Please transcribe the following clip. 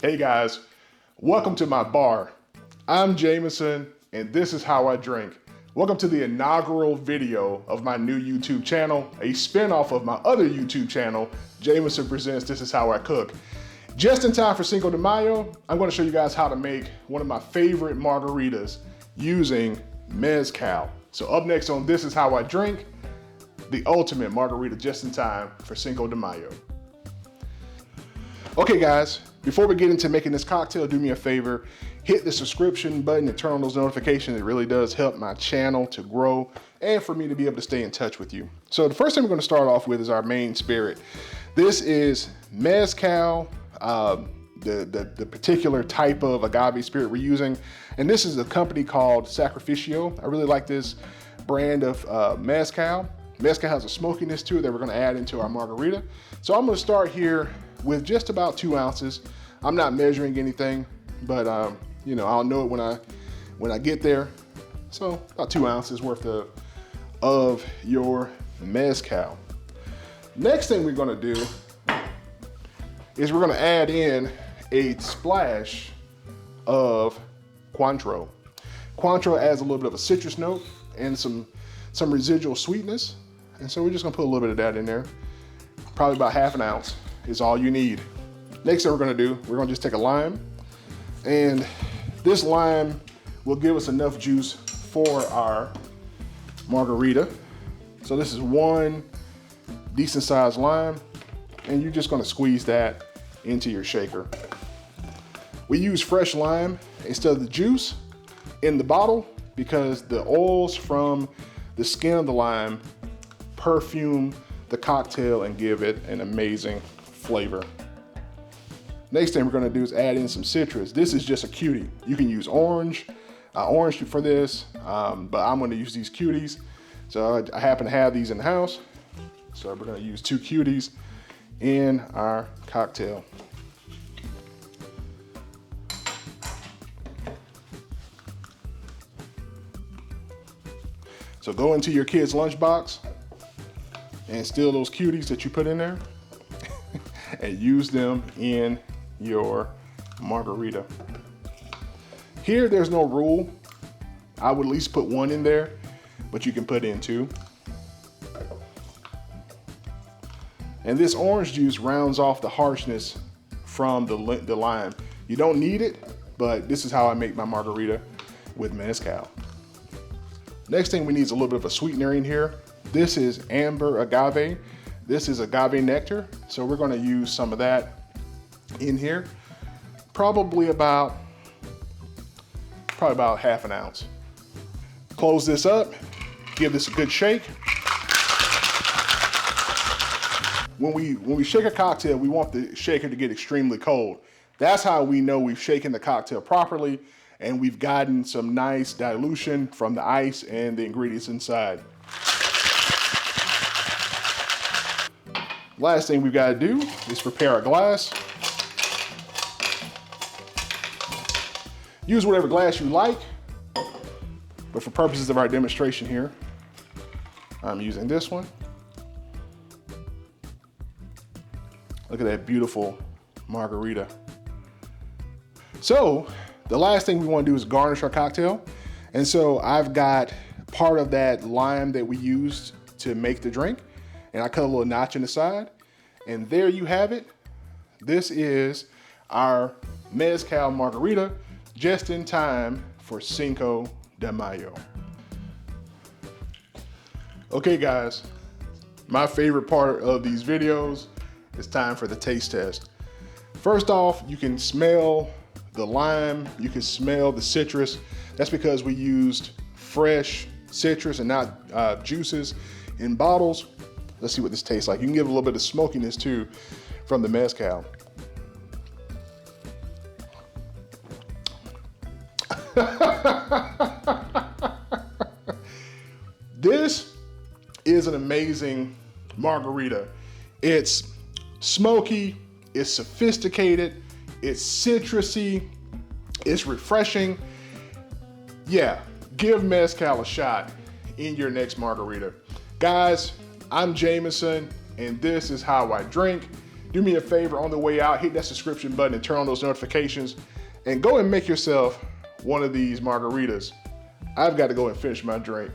Hey guys, welcome to my bar. I'm Jamison and this is how I drink. Welcome to the inaugural video of my new YouTube channel, a spin-off of my other YouTube channel, Jamison Presents This Is How I Cook. Just in time for Cinco de Mayo, I'm going to show you guys how to make one of my favorite margaritas using mezcal. So up next on This Is How I Drink, the ultimate margarita just in time for Cinco de Mayo. Okay guys, before we get into making this cocktail, do me a favor, hit the subscription button and turn on those notifications. It really does help my channel to grow and for me to be able to stay in touch with you. So the first thing we're going to start off with is our main spirit. This is mezcal, the particular type of agave spirit we're using. And this is a company called Sacrificio. I really like this brand of mezcal. Mezcal has a smokiness to it that we're going to add into our margarita. So I'm going to start here with just about 2 ounces. I'm not measuring anything, but you know, I'll know it when I get there. So about 2 ounces worth of your mezcal. Next thing we're going to do is we're going to add in a splash of Cointreau. Cointreau adds a little bit of a citrus note and some residual sweetness. And so we're just gonna put a little bit of that in there. Probably about ½ an ounce is all you need. Next thing we're gonna do, we're gonna just take a lime, and this lime will give us enough juice for our margarita. So this is one decent sized lime, and you're just gonna squeeze that into your shaker. We use fresh lime instead of the juice in the bottle because the oils from the skin of the lime perfume the cocktail and give it an amazing flavor. Next thing we're gonna do is add in some citrus. This is just a cutie. You can use orange for this, but I'm gonna use these cuties. So I happen to have these in the house. So we're gonna use 2 cuties in our cocktail. So go into your kid's lunchbox and steal those cuties that you put in there and use them in your margarita. Here, there's no rule. I would at least put 1 in there, but you can put in 2. And this orange juice rounds off the harshness from the lime. You don't need it, but this is how I make my margarita with mezcal. Next thing we need is a little bit of a sweetener in here. This is amber agave. This is agave nectar. So we're gonna use some of that in here. Probably about ½ an ounce. Close this up, give this a good shake. When we shake a cocktail, we want the shaker to get extremely cold. That's how we know we've shaken the cocktail properly and we've gotten some nice dilution from the ice and the ingredients inside. Last thing we've got to do is prepare a glass. Use whatever glass you like, but for purposes of our demonstration here, I'm using this one. Look at that beautiful margarita. So the last thing we want to do is garnish our cocktail. And so I've got part of that lime that we used to make the drink, and I cut a little notch in the side, and there you have it. This is our mezcal margarita, just in time for Cinco de Mayo. Okay guys, my favorite part of these videos is time for the taste test. First off, you can smell the lime, you can smell the citrus. That's because we used fresh citrus and not juices in bottles. Let's see what this tastes like. You can get a little bit of smokiness too from the mezcal. This is an amazing margarita. It's smoky, it's sophisticated, it's citrusy, it's refreshing. Yeah, give mezcal a shot in your next margarita. Guys, I'm Jamison, and this is how I drink. do me a favor on the way out, hit that subscription button and turn on those notifications and go and make yourself one of these margaritas. I've got to go and finish my drink.